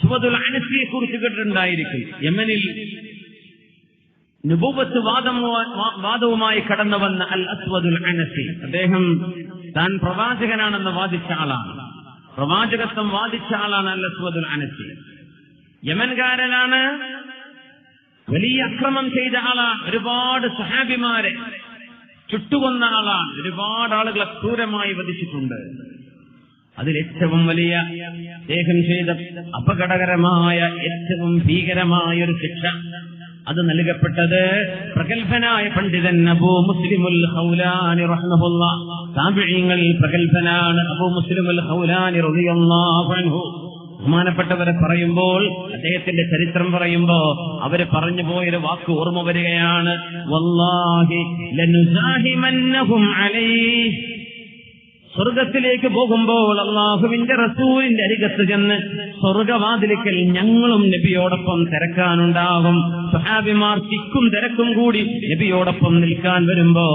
അസ്വദുൽ അനസിയെ കുറിച്ച് കേട്ടിട്ടുണ്ടായിരിക്കും. യമനിൽ നുബുവത്ത് വാദവുമായി കടന്നു വന്ന അൽ അസ്വദുൽ അനസി, അദ്ദേഹം താൻ പ്രവാചകനാണെന്ന് വാദിച്ച ആളാണ്, പ്രവാചകത്വം വാദിച്ച ആളാണ് അൽ അസ്വദുൽ അനസി. യമൻകാരനാണ്, വലിയ അക്രമം ചെയ്ത ആളാണ്, ഒരുപാട് സഹാബിമാരെ ചുട്ടുകൊന്ന ആളാണ്, ഒരുപാട് ആളുകളെ ക്രൂരമായി വധിച്ചിട്ടുണ്ട്. അതിലേറ്റവും വലിയ അദ്ദേഹം ചെയ്ത അപകടകരമായ ഏറ്റവും ഭീകരമായ ഒരു ശിക്ഷ അത് നൽകപ്പെട്ടത് പ്രഗൽഭനായ പണ്ഡിതൻ അബൂ മുസ്ലിമുൽ ഖൗലാനി റഹിമഹുല്ലാഹ്, താബിഈങ്ങളിൽ പ്രഗൽഭനാണ് അബൂ മുസ്ലിമുൽ ഖൗലാനി റളിയല്ലാഹു അൻഹു. ബഹുമാനപ്പെട്ടവരെ പറയുമ്പോൾ, അദ്ദേഹത്തിന്റെ ചരിത്രം പറയുമ്പോ അവര് പറഞ്ഞു പോയൊരു വാക്ക് ഓർമ്മ വരികയാണ്, വല്ലാഹി ലനുസാഹിമന്നഹും അലൈഹി. സ്വർഗത്തിലേക്ക് പോകുമ്പോൾ അല്ലാഹുവിന്റെ റസൂലിന്റെ അരികത്ത് ചെന്ന് സ്വർഗവാതിലിക്കൽ ഞങ്ങളും നബിയോടൊപ്പം തിരക്കാനുണ്ടാകും. സ്വഹാബിമാർ തിക്കും തിരക്കും കൂടി നബിയോടൊപ്പം നിൽക്കാൻ വരുമ്പോ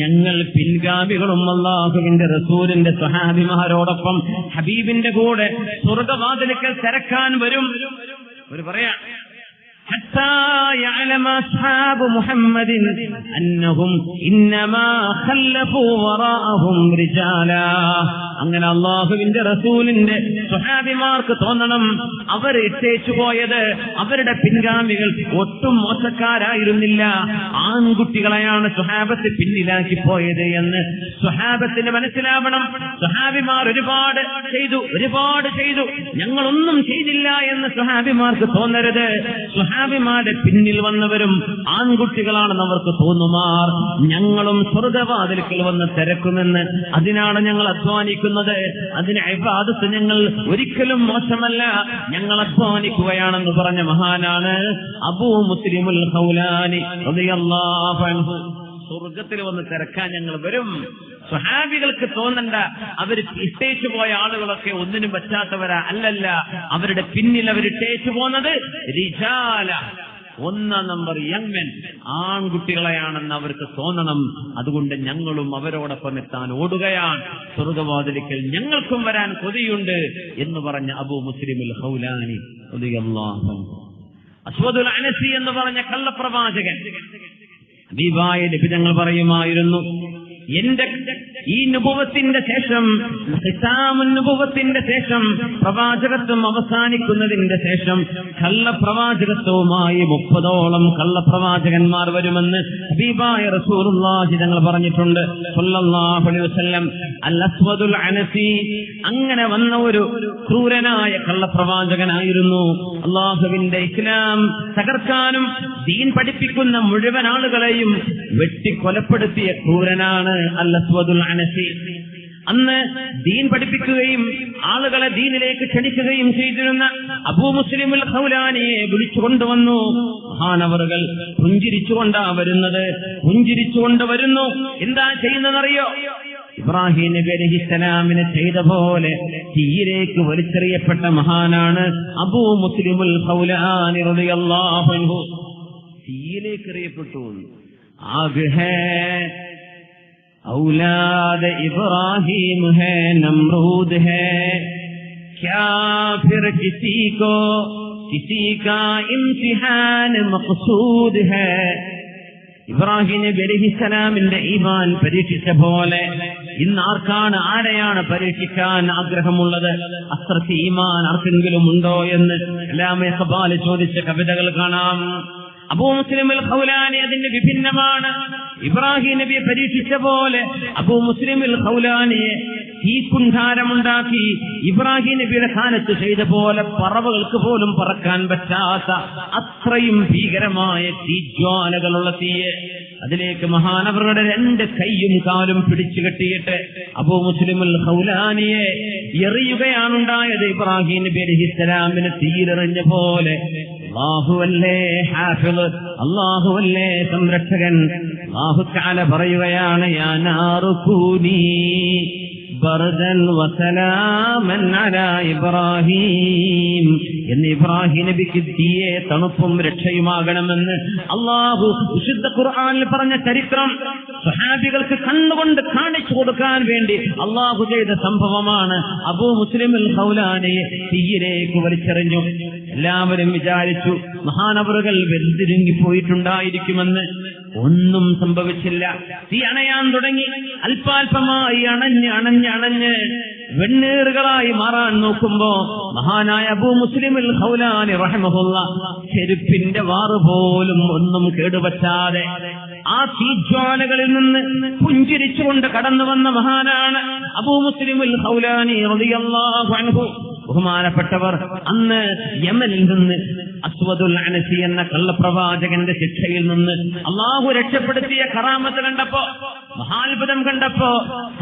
ഞങ്ങൾ പിൻഗാമികളും അല്ലാഹുവിന്റെ റസൂലിന്റെ സ്വഹാബിമാരോടൊപ്പം ഹബീബിന്റെ കൂടെ സ്വർഗവാതിലിക്കൽ തിരക്കാൻ വരും. ഒരു പറയാ, حتى يعلم أصحاب محمد أنهم إنما خلفوا وراءهم رجالا. അങ്ങനെ അല്ലാഹുവിന്റെ റസൂലിന്റെ സ്വഹാബിമാർക്ക് തോന്നണം അവർ ഇട്ടേച്ചു പോയത് അവരുടെ പിൻഗാമികൾ ഒട്ടും മോശക്കാരായിരുന്നില്ല, ആൺകുട്ടികളെയാണ് സ്വഹാബത്ത് പിന്നിലാക്കി പോയത് എന്ന് സ്വഹാബത്തിന് മനസ്സിലാവണം. സ്വഹാബിമാർ ഒരുപാട് ചെയ്തു, ഞങ്ങളൊന്നും ചെയ്തില്ല എന്ന് സ്വഹാബിമാർക്ക് തോന്നരുത്. സ്വഹാബിമാരുടെ പിന്നിൽ വന്നവരും ആൺകുട്ടികളാണെന്ന് അവർക്ക് തോന്നുമാർ ഞങ്ങളും സ്വർഗവാതിൽക്കൽ വന്ന് തിരക്കുമെന്ന്, അതിനാണ് ഞങ്ങൾ അധ്വാനിക്കുന്നത്, അതിന് ഇബാദത്ത് ഞങ്ങൾ ഒരിക്കലും മോശമല്ല, ഞങ്ങൾ അധ്വാനിക്കുകയാണെന്ന് പറഞ്ഞ മഹാനാണ് അബൂ മുസ്ലിമുൽ ഖൗലാനി റളിയല്ലാഹു അൻഹു. സ്വർഗത്തിൽ വന്ന് തിരക്കാൻ ഞങ്ങൾ വരും. സ്വഹാബികൾക്ക് തോന്നണ്ട അവര് ഇട്ടേച്ചു പോയ ആളുകളൊക്കെ ഒന്നിനും പറ്റാത്തവരാ, അല്ലല്ല, അവരുടെ പിന്നിൽ അവരിട്ടേച്ചു പോന്നത് റിജാല, 1 നമ്പർ യങ് മെൻ, ആൺകുട്ടികളെയാണെന്ന് അവർക്ക് തോന്നണം. അതുകൊണ്ട് ഞങ്ങളും അവരോടൊപ്പം എത്താൻ ഓടുകയാണ്, സ്വർഗവാതിലിക്കൽ ഞങ്ങൾക്കും വരാൻ കൊതിയുണ്ട് എന്ന് പറഞ്ഞ അബൂ മുസ്ലിമുൽ ഖൗലാനി റളിയല്ലാഹു അൻഹു. അസ്വദുൽ അനസി എന്ന് പറഞ്ഞ കള്ളപ്രവാചകൻ ഹബീബായ നബി തങ്ങൾ പറയുമായിരുന്നു, എന്റെ ഈ നുബുവത്തിന്റെ ശേഷം, നുബുവത്തിന്റെ ശേഷം, പ്രവാചകത്വം അവസാനിക്കുന്നതിന്റെ ശേഷം കള്ളപ്രവാചകത്വവുമായി 30ഓളം കള്ളപ്രവാചകന്മാർ വരുമെന്ന് ഹബീബായ റസൂലുള്ളാഹി തങ്ങൾ പറഞ്ഞിട്ടുണ്ട് സ്വല്ലല്ലാഹു അലൈഹി വസല്ലം. അൽ അസ്വദുൽ അനസി അങ്ങനെ വന്ന ഒരു ക്രൂരനായ കള്ളപ്രവാചകനായിരുന്നു. അല്ലാഹുവിന്റെ ഇസ്ലാം തകർക്കാനും ദീൻ പഠിപ്പിക്കുന്ന മുഴുവൻ ആളുകളെയും വെട്ടിക്കൊലപ്പെടുത്തിയ ക്രൂരനാണ് അൽ അസ്വദുൽ അനസി. അന്ന് ദീൻ പഠിപ്പിക്കുകയും ആളുകളെ ദീനിലേക്ക് ക്ഷണിക്കുകയും ചെയ്തിരുന്ന അബൂ മുസ്ലിമുൽ ഖൗലാനിയെ വിളിച്ചുകൊണ്ടുവന്നു. മഹാനവറുകൾ പുഞ്ചിരിച്ചുകൊണ്ടാ വരുന്നത്, പുഞ്ചിരിച്ചുകൊണ്ട് വരുന്നു. എന്താ ചെയ്യുന്നതെന്നറിയോ? ഇബ്രാഹിം നബി അലൈഹിസ്സലാമിനെ ചെയ്ത പോലെ തീയിലേക്ക് വലിച്ചെറിയപ്പെട്ട മഹാനാണ് അബൂ മുസ്ലിമുൽ ഖൗലാനി റളിയല്ലാഹു അൻഹു. തീയിലേക്ക് എറിയപ്പെട്ടു. ആഗ് ഹേ औलाद इब्राहिम है नमरूद है, क्या फिर किसी को किसी का इम्तिहान मक़सूद है. ഇബ്രാഹിം നബി അലൈഹിസ്സലാമിന്റെ ഈമാൻ പരീക്ഷിച്ച പോലെ ഇന്ന് ആരെയാണ് പരീക്ഷിക്കാൻ ആഗ്രഹമുള്ളത്? അത്രയ്ക്ക് ഈമാൻ ആർക്കെങ്കിലും ഉണ്ടോ എന്ന് അല്ലാമ ഇഖ്ബാൽ ചോദിച്ച കവിതകൾ കാണാം. അബൂ മുസ്ലിമുൽ ഖൗലാനി അതിന്റെ വിഭിന്നമാണ്. ഇബ്രാഹിം നബിയെ പരീക്ഷിച്ച പോലെ അബൂ മുസ്ലിമുൽ ഖൗലാനിയെ തീക്കുണ്ഠാരമുണ്ടാക്കി ഇബ്രാഹിം നബിയുടെ കാലത്ത് ചെയ്ത പോലെ പറവകൾക്ക് പോലും പറക്കാൻ പറ്റാത്ത അത്രയും ഭീകരമായ തീജ്വാലകളുള്ള തീയെ അതിലേക്ക് മഹാനവറുടെ 2 കൈയും കാലും പിടിച്ചു കെട്ടിയിട്ട് അബൂ മുസ്ലിമുൽ ഖൗലാനിയെ എറിയുകയാണുണ്ടായത്. ഇബ്രാഹിം നബി അലൈഹിസ്സലാമിനെ തീരെറിഞ്ഞ പോലെ. അല്ലാഹുവല്ലേ ഹാഫിള്, അല്ലാഹുവല്ലേ സംരക്ഷകൻ. അല്ലാഹു തആല പറയുകയാണ്, യാ നാറു കൂനി ബർദൻ വസലാമൻ അലാ ഇബ്രാഹീം. എന്ന് ഇബ്രാഹിം നബിക്ക് തീയെ തണുപ്പും രക്ഷയുമാകണമെന്ന് അല്ലാഹു വിശുദ്ധ ഖുർആനിൽ പറഞ്ഞ ചരിത്രം സ്വഹാബികൾക്ക് കണ്ണുകൊണ്ട് കാണിച്ചു കൊടുക്കാൻ വേണ്ടി അല്ലാഹു ചെയ്ത സംഭവമാണ്. അബൂ മുസ്ലിമുൽ ഖൗലാനിയെ തീയിലേക്ക് വലിച്ചെറിഞ്ഞു. എല്ലാവരും വിചാരിച്ചു മഹാനവറുകൾ വെന്തിരുങ്ങിപ്പോയിട്ടുണ്ടായിരിക്കുമെന്ന്. ഒന്നും സംഭവിച്ചില്ല. തീ അണയാൻ തുടങ്ങി. അല്പാൽപമായി അണഞ്ഞ് വെണ്ണീറുകളായി മാറാൻ നോക്കുമ്പോ മഹാനായ അബൂ മുസ്ലിമുൽ ഖൗലാനി റഹിമഹുല്ലാ ചെരുപ്പിന്റെ വാറ് പോലും ഒന്നും കേടുപറ്റാതെ ആ തീജ്വാലകളിൽ നിന്ന് പുഞ്ചിരിച്ചുകൊണ്ട് കടന്നു വന്ന മഹാനാണ് അബൂ മുസ്ലിമുൽ ഖൗലാനി റളിയല്ലാഹു അൻഹു. ബഹുമാനപ്പെട്ടവർ അന്ന് യമനിൽ നിന്ന് അസ്വദുൽ അനസി എന്ന കള്ളപ്രവാചകന്റെ ശിക്ഷയിൽ നിന്ന് അള്ളാഹു രക്ഷപ്പെടുത്തിയ കറാമത്ത് കണ്ടപ്പോ, മഹാത്ഭുതം കണ്ടപ്പോ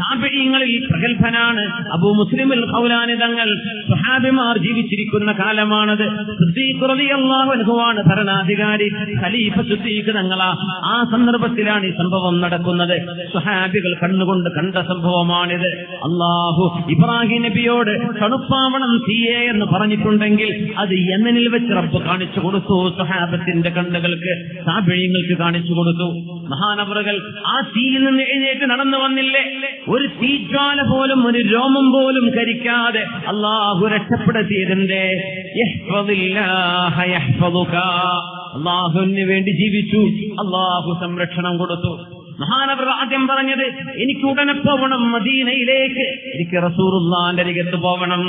താബിഈങ്ങളിൽ പ്രഗൽഭനാണ് അബൂ മുസ്ലിമുൽ ഖൗലാനി തങ്ങൾ. സ്വഹാബിമാർ ജീവിച്ചിരിക്കുന്ന കാലമാണത്. സിദ്ദീഖ് റളിയല്ലാഹു അൻഹുവാണ് ഭരണാധികാരി. ഖലീഫ സിദ്ദീഖ് തങ്ങളാ. ആ സന്ദർഭത്തിലാണ് ഈ സംഭവം നടക്കുന്നത്. സ്വഹാബികൾ കണ്ണുകൊണ്ട് കണ്ട സംഭവമാണിത്. അള്ളാഹു ഇബ്രാഹിം നബിയോട് തണുപ്പാവണം തീയെ എന്ന് പറഞ്ഞിട്ടുണ്ടെങ്കിൽ അത് യമനിൽ വെച്ച് റബ്ബ് കാണിച്ചു കൊടുത്തു. സ്വഹാബത്തിന്റെ കണ്ണുകൾക്ക്, താബിഈങ്ങൾക്ക് കാണിച്ചു കൊടുത്തു. മഹാനവറുകൾ ആ തീയിൽ നിന്ന് എഴുന്നേറ്റ് നടന്നു വന്നില്ലേ? ഒരു തീജ്വാല പോലും, ഒരു രോമം പോലും കരിക്കാതെ അള്ളാഹു രക്ഷപ്പെടുത്തിയതിന്റെ അള്ളാഹുവിന് വേണ്ടി ജീവിച്ചു. അള്ളാഹു സംരക്ഷണം കൊടുത്തു. മഹാനവർ ആദ്യം പറഞ്ഞത് എനിക്ക് ഉടനെ പോകണം മദീനയിലേക്ക്, എനിക്ക് റസൂലുള്ളാഹിന്റെ അരികത്ത് പോകണം,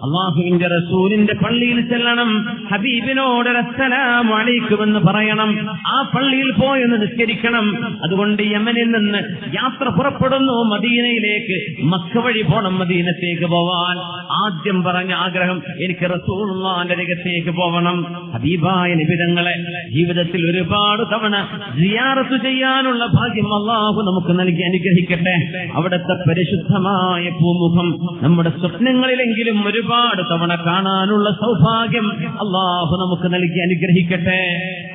അള്ളാഹുവിന്റെ റസൂലിന്റെ പള്ളിയിൽ ചെല്ലണം, ഹബീബിനോട് അസ്സലാമു അലൈക്കും എന്ന് പറയണം, ആ പള്ളിയിൽ പോയെന്ന് നിസ്കരിക്കണം. അതുകൊണ്ട് യമനിൽ നിന്ന് യാത്ര പുറപ്പെടുന്നു മദീനയിലേക്ക്. മക്ക വഴി പോണം മദീനത്തേക്ക് പോവാൻ. ആദ്യം പറഞ്ഞ ആഗ്രഹം എനിക്ക് റസൂലുള്ളാഹിന്റെ അരികത്തേക്ക് പോകണം. ഹബീബായ നബി തങ്ങളെ ജീവിതത്തിൽ ഒരുപാട് തവണ സിയാറത്ത് ചെയ്യാനുള്ള ഭാഗ്യം അള്ളാഹു നമുക്ക് നൽകി അനുഗ്രഹിക്കട്ടെ. അവിടുത്തെ പരിശുദ്ധമായ പൂമുഖം നമ്മുടെ സ്വപ്നങ്ങളിലെങ്കിലും ഒരുപാട് തവണ കാണാനുള്ള സൗഭാഗ്യം അള്ളാഹു നമുക്ക് നൽകി അനുഗ്രഹിക്കട്ടെ.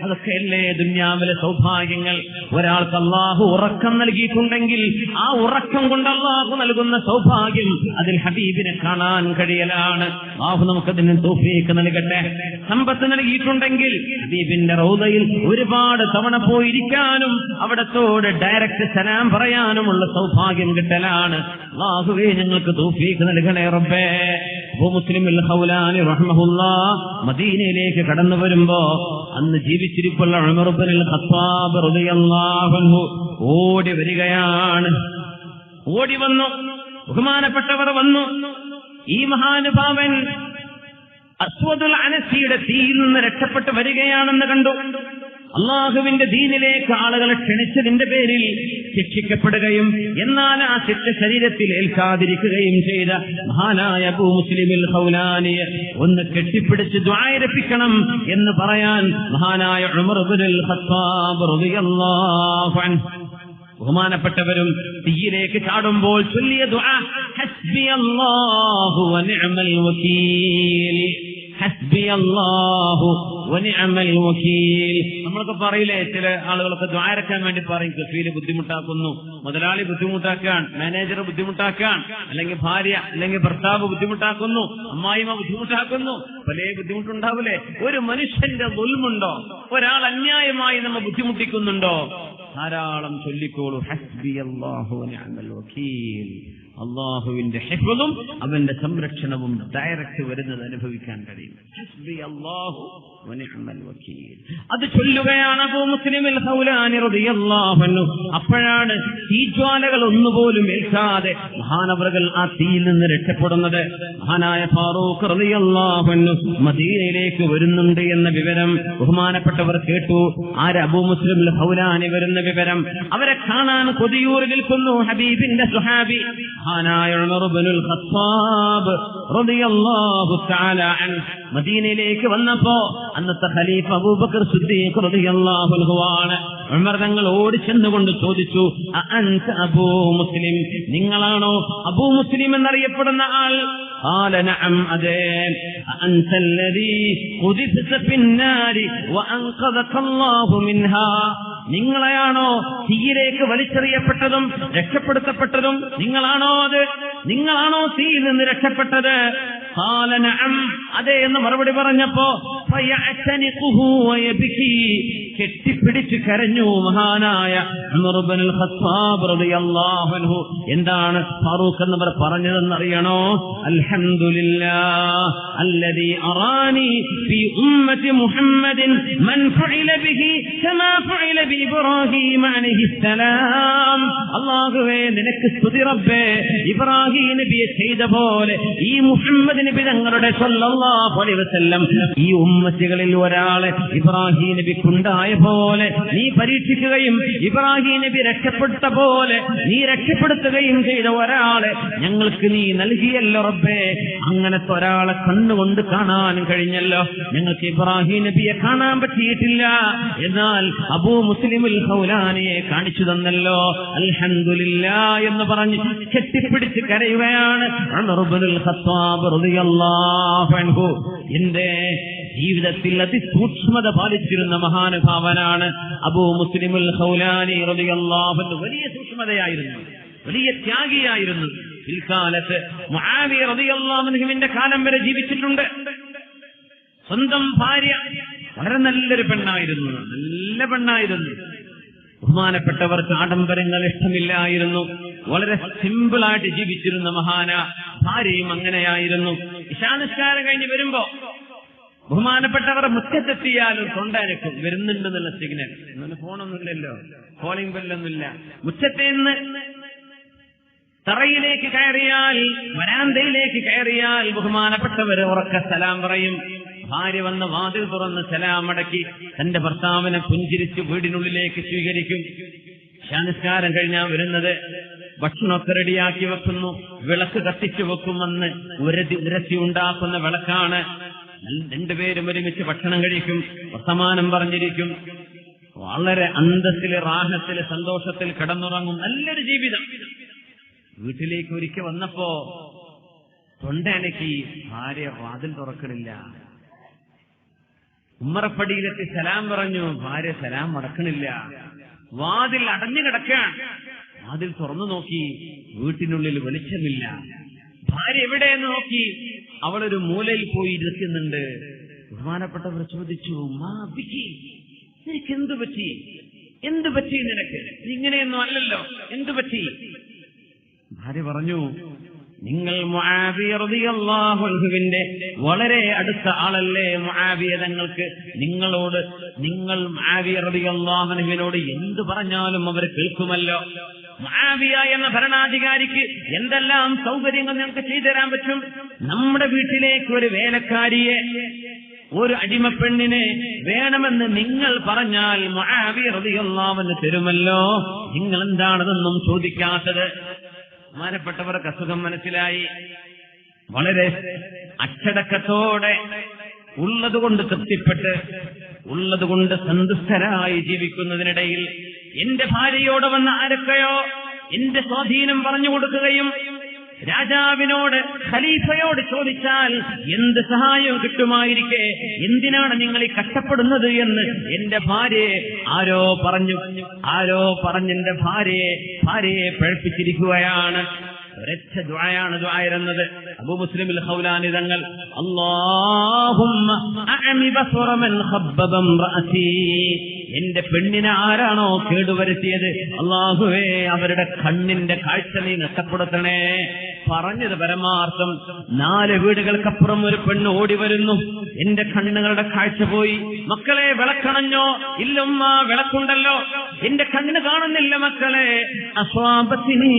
അതൊക്കെയല്ലേ ദുനിയാവിലെ സൗഭാഗ്യങ്ങൾ. ഒരാൾക്ക് അള്ളാഹു ഉറക്കം നൽകിയിട്ടുണ്ടെങ്കിൽ ആ ഉറക്കം കൊണ്ട് അള്ളാഹു നൽകുന്ന സൗഭാഗ്യം അതിൽ ഹബീബിനെ കാണാൻ കഴിയലാണ്. അള്ളാഹു നമുക്കതിന് തൗഫീഖ് നൽകട്ടെ. സമ്പത്ത് നൽകിയിട്ടുണ്ടെങ്കിൽ ഹബീബിന്റെ റൗദയിൽ ഒരുപാട് തവണ പോയിരിക്കാനും അവിടത്തോട് ഡയറക്റ്റ് സലാം പറയാനുമുള്ള സൗഭാഗ്യം കിട്ടലാണ്. അല്ലാഹുവേ ഞങ്ങൾക്ക് തൗഫീഖ് നൽകണേ റബ്ബേ. അബൂ മുസ്ലിമുൽ ഖൗലാനി റഹ്മഹുല്ലാഹ് മദീനയിലേക്ക് കടന്നു വരുമ്പോ അന്ന് ജീവിച്ചിരിപ്പുള്ള ഉമർ ഇബ്നുൽ ഖത്താബ് റളിയല്ലാഹു അൻഹു ഓടി വരികയാണ്. ഓടി വന്നു. ബഹുമാനപ്പെട്ടവർ വന്നു. ഈ മഹാനുഭാവൻ അസ്വദുൽ അനസിയുടെ തീയിൽ നിന്ന് രക്ഷപ്പെട്ട് വരികയാണെന്ന് കണ്ടു. അള്ളാഹുവിന്റെ ദീനിലേക്ക് ആളുകളെ ക്ഷണിച്ചതിന്റെ പേരിൽ ശിക്ഷിക്കപ്പെടുകയും എന്നാൽ ആ ശിക്ഷ ശരീരത്തിൽ ഏൽക്കാതിരിക്കുകയും ചെയ്ത മഹാനായ അബൂ മുസ്ലിമുൽ ഖൗലാനിയെ ഒന്ന് കെട്ടിപ്പിടിച്ച് ദുആയിരപ്പിക്കണം എന്ന് പറയാൻ മഹാനായ ഉമർ ഇബ്നുൽ ഖത്താബ് റളിയല്ലാഹു അൻഹു ബഹുമാനപ്പെട്ടവരും തീയിലേക്ക് ചാടുമ്പോൾ ചൊല്ലിയ ദുആ ഹസ്ബിയല്ലാഹു വനിഅമൽ വകീൽ, ഹസ്ബിയല്ലാഹു വനിഅമൽ വകീൽ. നമ്മളൊക്കെ പറയില്ലേ, ചില ആളുകളൊക്കെ ദ്വാരക്കാൻ വേണ്ടി പറയും കഫീല് ബുദ്ധിമുട്ടാക്കുന്നു, മുതലാളി ബുദ്ധിമുട്ടാക്കാൻ, മാനേജർ ബുദ്ധിമുട്ടാക്കാൻ, അല്ലെങ്കിൽ ഭാര്യ അല്ലെങ്കിൽ ഭർത്താവ് ബുദ്ധിമുട്ടാക്കുന്നു, അമ്മായിമ്മ ബുദ്ധിമുട്ടാക്കുന്നു, പല ബുദ്ധിമുട്ടുണ്ടാവില്ലേ? ഒരു മനുഷ്യന്റെ ദുൽമുണ്ടോ? ഒരാൾ അന്യായമായി നമ്മെ ബുദ്ധിമുട്ടിക്കുന്നുണ്ടോ? ധാരാളം ചൊല്ലിക്കോളൂ ഹസ്ബിയല്ലാഹു വനിഅമൽ വകീൽ. അള്ളാഹുവിന്റെ ഹിഫ്ളും അവന്റെ സംരക്ഷണവും ഡയറക്റ്റ് വരുന്നത് അനുഭവിക്കാൻ കഴിയും. ഹസ്ബിയല്ലാഹു വനിഅമൽ വകീൽ. അത് ചൊല്ലുകയാണ് അബൂ മുസ്ലിമുൽ ഖൗലാനി റളിയല്ലാഹു അൻഹു. അപ്പോഴാണ് തീജ്വാലകൾ ഒന്നുപോലും ഏൽക്കാതെ മഹാനവറുകൾ ആ തീയിൽ നിന്ന് രക്ഷപ്പെടുന്നത്. മഹാനായ ഫാറൂഖ് റളിയല്ലാഹു അൻഹു മദീനയിലേക്ക് വരുന്നുണ്ട് എന്ന വിവരം ബഹുമാനപ്പെട്ടവർ കേട്ടു. ആര്? അബൂ മുസ്ലിമുൽ ഖൗലാനി വരുന്ന വിവരം. അവരെ കാണാൻ കൊതിയൂറി നിൽക്കുന്നു ഹബീബിന്റെ സുഹാബി മഹാനായ ഉമർ ഇബ്നുൽ ഖത്താബ് റളിയല്ലാഹു തആല അൻഹു. മദീനയിലേക്ക് വന്നപ്പോ അന്നത്തെ ഖലീഫ അബൂബക്കർ സിദ്ദീഖ് റളിയല്ലാഹു അൻഹു ആണ്. ഉമർ തങ്ങൾ ഓടിച്ചെന്നുകൊണ്ട് ചോദിച്ചു, അഅൻത അബൂ മുസ്ലിം, നിങ്ങളാണോ അബൂ മുസ്ലിം എന്നറിയപ്പെടുന്ന ആൾ? ഖാല നഅം, അതെ. അഅൻതല്ലദീ ഖുദിഫത ഫിന്നാരി വഅൻഖദക അല്ലാഹു മിൻഹാ, നിങ്ങളെയാണോ തീയിലേക്ക് വലിച്ചെറിയപ്പെട്ടതും രക്ഷപ്പെടുത്തപ്പെട്ടതും? നിങ്ങളാണോ തീയിൽ നിന്ന് രക്ഷപ്പെട്ടത്? ഖാല നഅം, അതെ എന്ന് മറുപടി പറഞ്ഞപ്പോ കെട്ടിപ്പിടിച്ച് കരഞ്ഞു മഹാനായ ഉമർ ഇബ്നുൽ ഖത്താബ് റളിയല്ലാഹു അൻഹു. എന്താണ് ഫാറൂഖ് എന്നവർ പറഞ്ഞതെന്നറിയണോ? അൽഹംദുലില്ലാഹ് അല്ലദീ അറാനി ഫീ ഉമ്മത്തി മുഹമ്മദിൻ മൻ ഫഅല ബിഹി കമാ ഫഅല ബി ഇബ്രാഹീം അലൈഹിസ്സലാം. അല്ലാഹുവേ നിനക്ക് സ്തുതി റബ്ബേ, ഇബ്രാഹീം നബിയെ ചെയ്ത പോലെ ഈ മുഹമ്മദ് നബി തങ്ങളുടെ സ്വല്ലല്ലാഹു അലൈഹി വസല്ലം ഈ ഉമ്മത്തികളിൽ ഒരാളെ ഇബ്രാഹീം നബിക്കുണ്ടായ പോലെ നീ പരീക്ഷിക്കുകയും ഇബ്രാഹീം നബി രക്ഷപ്പെട്ട പോലെ നീ രക്ഷപ്പെടുത്തുകയും ചെയ്ത ഒരാളെ ഞങ്ങൾക്ക് നീ നൽകിയല്ലോ റബ്ബേ. അങ്ങനത്തെ ഒരാളെ കണ്ണുകൊണ്ട് കാണാൻ കഴിഞ്ഞല്ലോ. ഞങ്ങൾക്ക് ഇബ്രാഹീം നബിയെ കാണാൻ പറ്റിയിട്ടില്ല, എന്നാൽ അബൂ മുസ്ലിമുൽ ഖൗലാനിയെ കാണിച്ചു തന്നല്ലോ. അൽഹംദുലില്ലാഹ് എന്ന് പറഞ്ഞ് കെട്ടിപ്പിടിച്ച് കരയുകയാണ് ഉമർ ഇബ്നുൽ ഖത്താബ് റളിയല്ലാഹു അൻഹു. എന്റെ ജീവിതത്തിൽ അതിസൂക്ഷ്മത പാലിച്ചിരുന്ന മഹാനുഭാവനാണ് അബൂ മുസ്ലിമുൽ ഖൗലാനി റളിയല്ലാഹു അൻഹു. വലിയ സൂക്ഷ്മതയായിരുന്നു, വലിയ ത്യാഗിയായിരുന്നു. പിൽക്കാലത്ത് മുആവിയ റളിയല്ലാഹു അൻഹുവിന്റെ കാലം വരെ ജീവിച്ചിട്ടുണ്ട്. സ്വന്തം ഭാര്യ വളരെ നല്ലൊരു പെണ്ണായിരുന്നു, നല്ല പെണ്ണായിരുന്നു. ബഹുമാനപ്പെട്ടവർക്ക് ആഡംബരങ്ങൾ ഇഷ്ടമില്ലായിരുന്നു. വളരെ സിമ്പിളായിട്ട് ജീവിച്ചിരുന്ന മഹാന. ഭാര്യയും അങ്ങനെയായിരുന്നു. ഇശാനിസ്കാരം കഴിഞ്ഞ് വരുമ്പോ ബഹുമാനപ്പെട്ടവർ മുറ്റത്തെത്തിയാലും തൊണ്ടനക്കും, വരുന്നുണ്ടെന്നുള്ള സിഗ്നൽ. ഇങ്ങനെ ഫോണൊന്നുമില്ലല്ലോ, കോളിംഗ് ബെല്ലൊന്നുമില്ല. മുറ്റത്ത് നിന്ന് തറയിലേക്ക് കയറിയാൽ, വരാന്തയിലേക്ക് കയറിയാൽ ബഹുമാനപ്പെട്ടവർ ഉറക്ക സലാം പറയും. ഭാര്യ വന്ന് വാതിൽ തുറന്ന് സലാം അടക്കി തന്റെ ഭർത്താവിനെ പുഞ്ചിരിച്ച് വീടിനുള്ളിലേക്ക് സ്വീകരിക്കും. ഇശാനിസ്കാരം കഴിഞ്ഞാൽ വരുന്നത് ഭക്ഷണമൊക്കെ റെഡിയാക്കി വെക്കുന്നു, വിളക്ക് കത്തിച്ചു വെക്കുമെന്ന് ഉരത്തി ഉണ്ടാക്കുന്ന വിളക്കാണ്. രണ്ടുപേരും ഒരുമിച്ച് ഭക്ഷണം കഴിക്കും, വർത്തമാനം പറഞ്ഞിരിക്കും. വളരെ അന്തസ്സില്, റാഹത്തില്, സന്തോഷത്തിൽ കിടന്നുറങ്ങും. നല്ലൊരു ജീവിതം. വീട്ടിലേക്ക് ഒരിക്കൽ വന്നപ്പോ തൊണ്ടനക്കി ഭാര്യ വാതിൽ തുറക്കണില്ല. ഉമ്മറപ്പടിയിലെത്തി സലാം പറഞ്ഞു, ഭാര്യ സലാം മടക്കണില്ല. വാതിൽ അടഞ്ഞു കിടക്കുകയാണ്. വാതിൽ തുറന്നു നോക്കി, വീട്ടിനുള്ളിൽ വെളിച്ചമില്ല. ഭാര്യ എവിടെയെന്ന് നോക്കി, അവളൊരു മൂലയിൽ പോയി ഇരിക്കുന്നുണ്ട്. ബഹുമാനപ്പെട്ടവർ ചോദിച്ചു, നിനക്ക് എന്തു പറ്റി നിനക്ക്? ഇങ്ങനെയൊന്നും അല്ലല്ലോ, എന്തു പറ്റി? ഭാര്യ പറഞ്ഞു, നിങ്ങൾ മുആവിയ റളിയല്ലാഹു അൻഹുവിന്റെ വളരെ അടുത്ത ആളല്ലേ? മുആവിയ തങ്ങൾക്ക് നിങ്ങൾ മുആവിയ റളിയല്ലാഹു അൻഹുവിനോട് എന്ത് പറഞ്ഞാലും അവർ കേൾക്കുമല്ലോ. മുആവിയ എന്ന ഭരണാധികാരിക്ക് എന്തെല്ലാം സൗകര്യങ്ങൾ നിങ്ങൾക്ക് ചെയ്തു തരാൻ പറ്റും? നമ്മുടെ വീട്ടിലേക്ക് ഒരു വേലക്കാരിയെ, ഒരു അടിമപ്പെണ്ണിനെ വേണമെന്ന് നിങ്ങൾ പറഞ്ഞാൽ മുആവിയ റളിയല്ലാഹു അൻഹു തരുമല്ലോ. നിങ്ങൾ എന്താണതെന്നും ചോദിക്കാത്തത്? ബഹുമാനപ്പെട്ടവർക്ക് അസുഖം മനസ്സിലായി. വളരെ അച്ചടക്കത്തോടെ ഉള്ളതുകൊണ്ട് തൃപ്തിപ്പെട്ട് ഉള്ളതുകൊണ്ട് സന്തുഷ്ടരായി ജീവിക്കുന്നതിനിടയിൽ എന്റെ ഭാര്യയോട് വന്ന ആരൊക്കെയോ എന്റെ സ്വാധീനം പറഞ്ഞു കൊടുക്കുകയും രാജാവിനോട്, ഖലീഫയോട് ചോദിച്ചാൽ എന്ത് സഹായവും കിട്ടുമായിരിക്കെ എന്തിനാണ് നിങ്ങൾ ഈ കഷ്ടപ്പെടുന്നത് എന്ന് എന്റെ ഭാര്യയെ ആരോ പറഞ്ഞെന്റെ ഭാര്യയെ പഴപ്പിച്ചിരിക്കുകയാണ്. ഒരൊറ്റ ദുആയാണ് ദുആയിരുന്നത്. അബൂ മുസ്ലിമുൽ ഖൗലാനി തങ്ങൾ, അല്ലാഹുമ്മ അഅമി ബസറ മൻ ഖബ്ബബ ഇംറഅതി, എന്റെ പെണ്ണിനെ ആരാണോ കേടുവരുത്തിയത്, അല്ലാഹുവേ അവരുടെ കണ്ണിന്റെ കാഴ്ച നീ നഷ്ടപ്പെടുത്തണേ. പറഞ്ഞത് പരമാർത്ഥം. 4 വീടുകൾക്കപ്പുറം ഒരു പെണ്ണ് ഓടി വരുന്നു, എന്റെ കണ്ണുകളുടെ കാഴ്ച പോയി. മക്കളെ വിളക്കണഞ്ഞോ? ഇല്ലമ്മ, വിളക്കുണ്ടല്ലോ, എന്റെ കണ്ണ് കാണുന്നില്ല മക്കളെ. അസ്വാബത്തിനി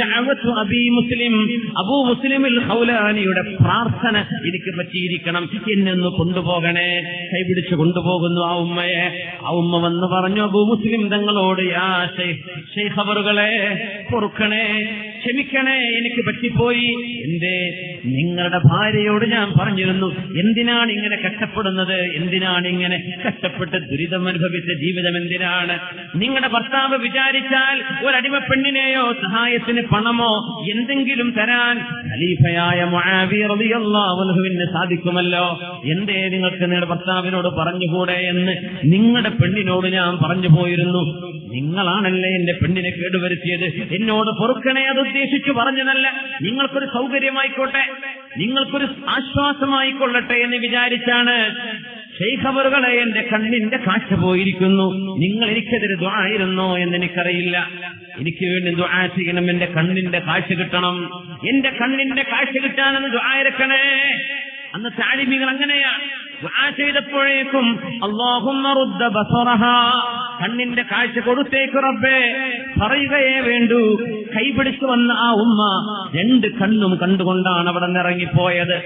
ദഅവതു അബീ മുസ്ലിം, അബൂ മുസ്ലിമുൽ ഖൗലാനിയുടെ പ്രാർത്ഥന എനിക്ക് പറ്റിയിരിക്കണം, എന്നെ ഒന്ന് കൊണ്ടുപോകണേ. കൈപിടിച്ച് കൊണ്ടുപോകുന്നു ആ ഉമ്മയെ. ആ ഉമ്മ വന്ന് പറഞ്ഞു അബൂ മുസ്ലിം തങ്ങളോട്, യാ ശൈഖ് അവറുകളെ പൊറുക്കണേ, ക്ഷമിക്കണേ, എനിക്ക് പറ്റിപ്പോയി. എന്തേ? നിങ്ങളുടെ ഭാര്യയോട് ഞാൻ പറഞ്ഞിരുന്നു, എന്തിനാണ് ഇങ്ങനെ കഷ്ടപ്പെടുന്നത്, എന്തിനാണ് ഇങ്ങനെ കഷ്ടപ്പെട്ട് ദുരിതം അനുഭവിച്ച ജീവിതം എന്തിനാണ്? നിങ്ങളുടെ ഭർത്താവ് വിചാരിച്ചാൽ ഒരടിമ പെണ്ണിനെയോ സഹായത്തിന് പണമോ എന്തെങ്കിലും തരാൻ ഖലീഫയായ മുആവിയ റളിയല്ലാഹു അൻഹുവിന് സാധിക്കുമല്ലോ. എന്തേ നിങ്ങൾക്ക് നിങ്ങളുടെ ഭർത്താവിനോട് പറഞ്ഞുകൂടെ എന്ന് നിങ്ങളുടെ പെണ്ണിനോട് ഞാൻ പറഞ്ഞു പോയിരുന്നു. നിങ്ങളാണല്ലേ എന്റെ പെണ്ണിനെ കേടുവരുത്തിയത്, എന്നോട് പൊറുക്കണേ, അത് ഉദ്ദേശിച്ചു പറഞ്ഞതല്ല. നിങ്ങൾക്കൊരു സൗകര്യമായിക്കോട്ടെ, നിങ്ങൾക്കൊരു ആശ്വാസമായിക്കൊള്ളട്ടെ എന്ന് വിചാരിച്ചാണ്. ശൈഖ് അവറുകളെ, എന്റെ കണ്ണിന്റെ കാഴ്ച പോയിരിക്കുന്നു, നിങ്ങൾ എനിക്കെതിരെ ദുആ ഇരുന്നോ എന്നെനിക്കറിയില്ല. എനിക്ക് വേണ്ടി ദുആ ചെയ്യണം, എന്റെ കണ്ണിന്റെ കാഴ്ച കിട്ടണം, എന്റെ കണ്ണിന്റെ കാഴ്ച കിട്ടാനെന്ന് ദുആ ഇറക്കണേ. അന്ന് താലിമികൾ അങ്ങനെയാണ്. ദുആ ചെയ്തപ്പോഴേക്കും അല്ലാഹുമ്മ റുദ്ദ ബസറഹാ, കണ്ണിന്റെ കാഴ്ച കൊടുത്തേക്ക് റബ്ബേ, പറയുകയേ വേണ്ടൂ. കൈപിടിച്ചു വന്ന ആ ഉമ്മ രണ്ട് കണ്ണും കണ്ടുകൊണ്ടാണ് അവിടെ നിറങ്ങിപ്പോയത്.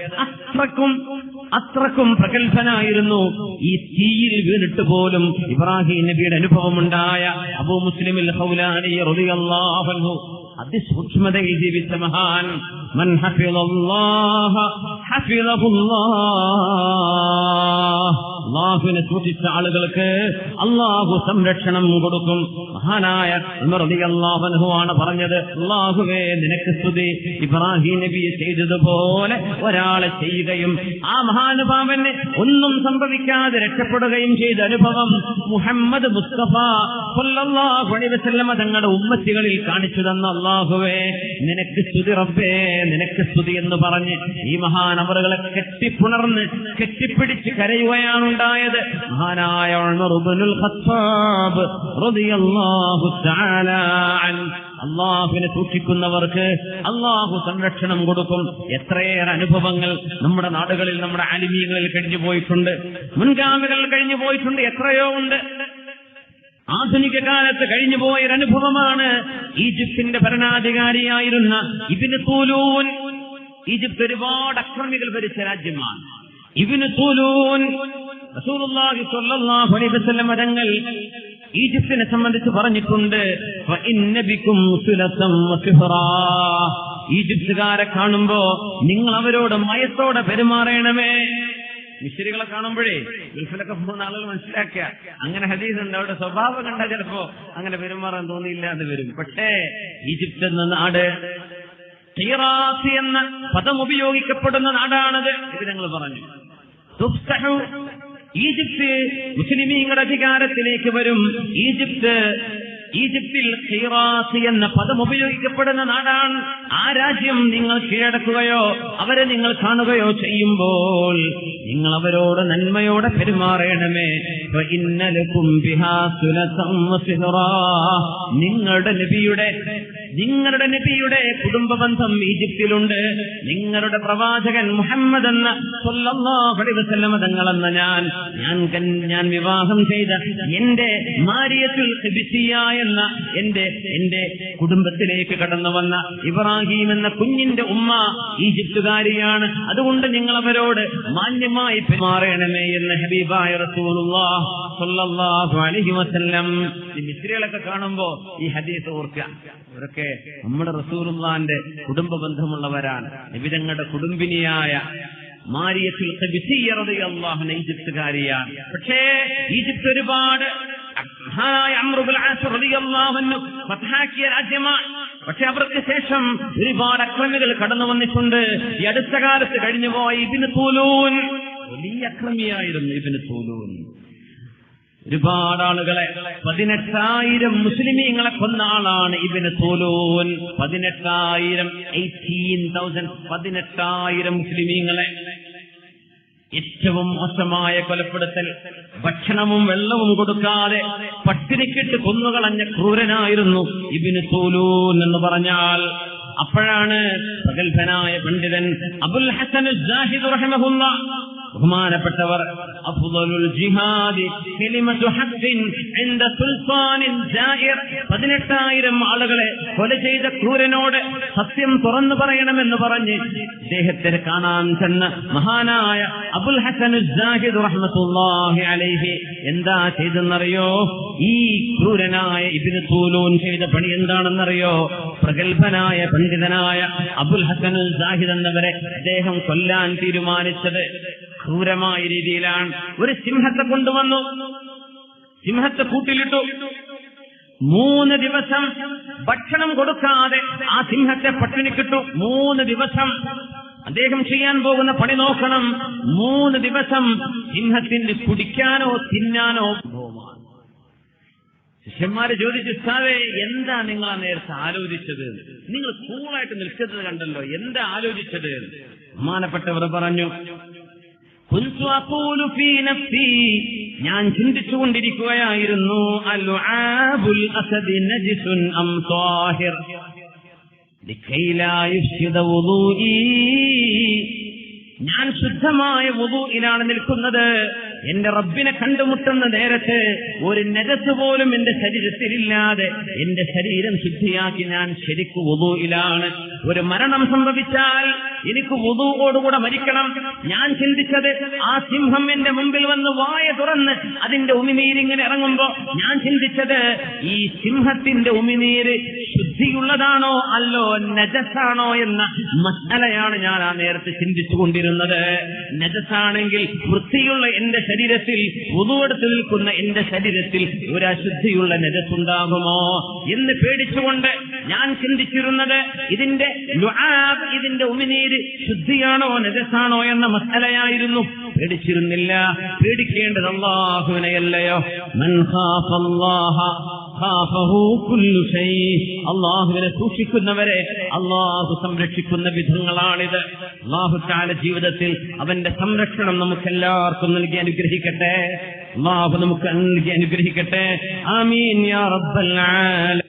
അത്രക്കും പ്രഗത്ഭനായിരുന്നു. ഈ തീയിൽ വീണിട്ട് പോലും ഇബ്രാഹിം നബിയുടെ അനുഭവമുണ്ടായ അബൂ മുസ്ലിമിൽ ഖൗലാനി റളിയല്ലാഹു അൻഹു അതിസൂക്ഷ്മതയിൽ ജീവിച്ച മഹാൻ. മൻ ഹഫിളല്ലാഹ ഹഫിളഹുല്ലാഹ്, അല്ലാഹുവിനെ സൂക്ഷിച്ച ആളുകൾക്ക് അല്ലാഹു സംരക്ഷണം കൊടുക്കും. മഹാനായ ഉമർ റളിയല്ലാഹു അൻഹു ആണ് പറഞ്ഞത്, അല്ലാഹുവേ നിനക്ക് സ്തുതി, ഇബ്രാഹിം നബിയെ ചെയ്തതുപോലെ ഒരാളെ ചെയ്യുകയും ആ മഹാനുഭാവന് ഒന്നും സംഭവിക്കാതെ രക്ഷപ്പെടുകയും ചെയ്ത അനുഭവം മുഹമ്മദ് മുസ്തഫ സ്വല്ലല്ലാഹു അലൈഹി വസല്ലമ തങ്ങളുടെ ഉമ്മത്തികളിൽ കാണിച്ചു തന്ന അല്ലാഹുവേ നിനക്ക് സ്തുതി റബ്ബേ, നിനക്ക് സ്തുതി എന്ന് പറഞ്ഞ് ഈ മഹാനവറുകളെ കെട്ടിപ്പുണർന്ന് കെട്ടിപ്പിടിച്ച് കരയുകയാണുണ്ടായത്. മഹാനായ ഉമർ ഇബ്നുൽ ഖത്താബ് റളിയല്ലാഹു തആല അൻഹു. അല്ലാഹുവിനെ സൂക്ഷിക്കുന്നവർക്ക് അല്ലാഹു സംരക്ഷണം കൊടുക്കും. എത്രയേറെ അനുഭവങ്ങൾ നമ്മുടെ നാടുകളിൽ, നമ്മുടെ ആലിമീങ്ങളിൽ കഴിഞ്ഞു പോയിട്ടുണ്ട്, മുൻഗാമികൾ കഴിഞ്ഞു പോയിട്ടുണ്ട്, എത്രയോ ഉണ്ട്. ആധുനിക കാലത്ത് കഴിഞ്ഞുപോയൊരനുഭവമാണ് ഈജിപ്തിന്റെ ഭരണാധികാരിയായിരുന്ന ഇബ്നു തൂലൂൻ. ഈജിപ്ത് ഒരുപാട് അക്രമികൾ ഭരിച്ച രാജ്യമാണ്. ഇബ്നു തൂലൂൻ റസൂലുള്ളാഹി സ്വല്ലല്ലാഹു അലൈഹി വസല്ലം തങ്ങൾ ഈജിപ്തിനെ സംബന്ധിച്ച് പറഞ്ഞിട്ടുണ്ട്, ഫഇന്ന ബികും സുലതം വസിഹ്റാ, ഈജിപ്തുകാരെ കാണുമ്പോ നിങ്ങൾ അവരോട് മയത്തോടെ പെരുമാറണമേ. മിശ്രികളെ കാണുമ്പോഴേ ഗൾഫിലൊക്കെ പോകുന്ന ആളുകൾ മനസ്സിലാക്കുക, അങ്ങനെ ഹദീസ് ഉണ്ട്, അവരുടെ സ്വഭാവം കണ്ടാൽ ചിലപ്പോ അങ്ങനെ പെരുമാറാൻ തോന്നിയില്ല എന്ന് വരും. പക്ഷേ ഈജിപ്ത് എന്ന നാട് ഖിറാസി എന്ന പദം ഉപയോഗിക്കപ്പെടുന്ന നാടാണത്. ഇത് ഞങ്ങൾ പറഞ്ഞു. ഈജിപ്ത് മുസ്ലിമീങ്ങളുടെ അധികാരത്തിലേക്ക് വരും. ഈജിപ്തിൽ ഖിറാസി എന്ന പദം ഉപയോഗിക്കപ്പെടുന്ന നാടാണ്. ആ രാജ്യം നിങ്ങൾ കീഴടക്കുകയോ അവരെ നിങ്ങൾ കാണുകയോ ചെയ്യുമ്പോൾ നിങ്ങൾ അവരോട് നന്മയോടെ പെരുമാറണമേ. നിങ്ങളുടെ നബിയുടെ കുടുംബ ബന്ധം ഈജിപ്തിലുണ്ട്. നിങ്ങളുടെ പ്രവാചകൻ മുഹമ്മദ് എന്ന സ്വല്ലല്ലാഹു അലൈഹി വസല്ലം തങ്ങളെന്ന ഞാൻ വിവാഹം ചെയ്ത എന്റെ മാരിയത്തുൽ ഖിബ്സിയ എന്ന എന്റെ കുടുംബത്തിലേക്ക് കടന്നു വന്ന ഇബ്രാഹിം എന്ന കുഞ്ഞിന്റെ ഉമ്മ ഈജിപ്തുകാരിയാണ്. അതുകൊണ്ട് നിങ്ങൾ അവരോട് മാന്യമായി പെരുമാറണമേ എന്ന് ഹബീബായ റസൂലുള്ളാഹി സ്വല്ലല്ലാഹു അലൈഹി വസല്ലം. ഈ മിസ്രികളൊക്കെ കാണുമ്പോ ഈ ഹദീസ് ഓർക്കുക. അവരൊക്കെ നമ്മുടെ റസൂലുള്ളാഹിന്റെ കുടുംബ ബന്ധമുള്ളവരാണ്. നബി തങ്ങളുടെ കുടുംബിനിയായ മാരിയത്തുൽ ഖിബ്സിയ റളിയല്ലാഹു അൻഹ ഈജിപ്തുകാരിയാണ്. പക്ഷേ ഈജിപ്ത് ഒരുപാട് അംർ ഇബ്നുൽ ആസ് റളിയല്ലാഹു അൻഹു ഫത്ഹാക്കിയ രാജ്യമാണ്. പക്ഷെ അവർക്ക് ശേഷം ഒരുപാട് അക്രമികൾ കടന്നു വന്നിട്ടുണ്ട്. ഈ അടുത്ത കാലത്ത് കഴിഞ്ഞുപോയ ഇബ്നു തൂലൂൻ വലിയ അക്രമിയായിരുന്നു. ഇബ്നു തൂലൂൻ ഒരുപാട് ആളുകളെ 18,000 മുസ്ലിമീങ്ങളെ കൊന്ന ആളാണ് ഇബ്നു തൂലൂൻ. 18,000 മുസ്ലിമീങ്ങളെ ഏറ്റവും മോശമായ കൊലപ്പെടുത്തൽ. ഭക്ഷണവും വെള്ളവും കൊടുക്കാതെ പട്ടിണിക്കിട്ട് കൊന്നുകളഞ്ഞ ക്രൂരനായിരുന്നു ഇബ്നു തൂലൂൻ എന്ന് പറഞ്ഞാൽ. അപ്പോഴാണ് പ്രഗത്ഭനായ പണ്ഡിതൻ അബുൽ ഹസൻ അസ്സാഹിദ് റഹിമഹുല്ലാഹ്, ബഹുമാനപ്പെട്ടവർ, അഫ്ളലുൽ ജിഹാദി കലിമതു ഹഖ്ഖിൻ ഇൻദ സുൽത്താനിൻ ജായിർ, 18,000 ആളുകളെ കൊല ചെയ്ത ക്രൂരനോട് സത്യം തുറന്നു പറയണമെന്ന് പറഞ്ഞ് അദ്ദേഹത്തെ കാണാൻ ചെന്ന മഹാനായ അബുൽ ഹസൻ അസ്സാഹിദ് റഹ്മത്തുള്ളാഹി അലൈഹി എന്താ ചെയ്തെന്നറിയോ? ഈ ക്രൂരനായ ഇബ്നു തൂലൂൻ ചെയ്ത പണി എന്താണെന്നറിയോ? പ്രഗത്ഭനായ പണ്ഡിതനായ അബുൽ ഹസനുൽ സാഹിദ് എന്നവരെ അദ്ദേഹം കൊല്ലാൻ തീരുമാനിച്ചത് ക്രൂരമായ രീതിയിലാണ്. ഒരു സിംഹത്തെ കൊണ്ടുവന്നു, സിംഹത്തെ കൂട്ടിലിട്ടു. 3 ദിവസം ഭക്ഷണം കൊടുക്കാതെ ആ സിംഹത്തെ പട്ടിണിക്കിട്ടു. 3 ദിവസം അദ്ദേഹം ചെയ്യാൻ പോകുന്ന പണി നോക്കണം. 3 ദിവസം സിംഹത്തിന് കുടിക്കാനോ തിന്നാനോ പോകുമാണ്. ശിഷ്യന്മാര് ചോദിച്ചു, ഉസ്താദേ, എന്താ നിങ്ങൾ ആ നേരത്തെ ആലോചിച്ചത്? നിങ്ങൾ കൂളായിട്ട് നിൽക്കുന്നത് കണ്ടല്ലോ, എന്താ ആലോചിച്ചത്? ബഹുമാനപ്പെട്ടവർ പറഞ്ഞു, കുൻതു അഖൂലു ഫീ നഫ്സി, ഞാൻ ചിന്തിച്ചുകൊണ്ടിരിക്കുകയായിരുന്നു, അൽആബുൽ അസദി നജിസുൻ അം ത്വാഹിർ ലകൈ ലാ യുഫ്സിദ വുദൂഇ. ഞാൻ ശുദ്ധമായ വുദൂഇലാണ് നിൽക്കുന്നത്. എന്റെ റബ്ബിനെ കണ്ടുമുട്ടുന്ന നേരത്ത് ഒരു നജസ് പോലും എന്റെ ശരീരത്തിലില്ലാതെ എന്റെ ശരീരം ശുദ്ധിയാക്കി ഞാൻ ശരിക്കു വുദൂഇലാണ്. ഒരു മരണം സംഭവിച്ചാൽ എനിക്ക് വുദൂഓടുകൂടെ മരിക്കണം. ഞാൻ ചിന്തിച്ചത്, ആ സിംഹം എന്റെ മുമ്പിൽ വന്ന് വായ തുറന്ന് അതിന്റെ ഉമിനീരിങ്ങനെ ഇറങ്ങുമ്പോ ഞാൻ ചിന്തിച്ചത്, ഈ സിംഹത്തിന്റെ ഉമിനീര് ശുദ്ധിയുള്ളതാണോ അല്ലോ നജസാണോ എന്ന മസലയാണ് ഞാൻ ആ നേരത്തെ ചിന്തിച്ചുകൊണ്ടിരുന്നത്. നജസാണെങ്കിൽ വൃത്തിയുള്ള എന്റെ ശരീരത്തിൽ, വുദൂഎടുത്ത് നിൽക്കുന്ന എന്റെ ശരീരത്തിൽ ഒരു അശുദ്ധിയുള്ള നജസുണ്ടാകുമോ എന്ന് പേടിച്ചുകൊണ്ട് ഞാൻ ചിന്തിച്ചിരുന്നത് ഇതിന്റെ ലുആബ്, ഇതിന്റെ ഉമിനീര് ശുദ്ധിയാണോ നജസാണോ എന്ന മസലയായിരുന്നു. പേടിച്ചിരുന്നില്ല. പേടിക്കേണ്ടത് അല്ലാഹുവിനെയല്ലയോ? മൻ ഖാഫല്ലാഹ ഖാഫഹു കുല്ലു ശൈ. അല്ലാഹുവിനെ സൂക്ഷിക്കുന്നവരെ അല്ലാഹു സംരക്ഷിക്കുന്ന വിധങ്ങളാണിത്. അല്ലാഹു തആല ജീവിതത്തിൽ അവന്റെ സംരക്ഷണം നമുക്കെല്ലാവർക്കും നൽകി അനുഗ്രഹിക്കട്ടെ. അല്ലാഹു നമുക്ക് നൽകി അനുഗ്രഹിക്കട്ടെ. ആമീൻ യാ റബ്ബൽ ആലമീൻ.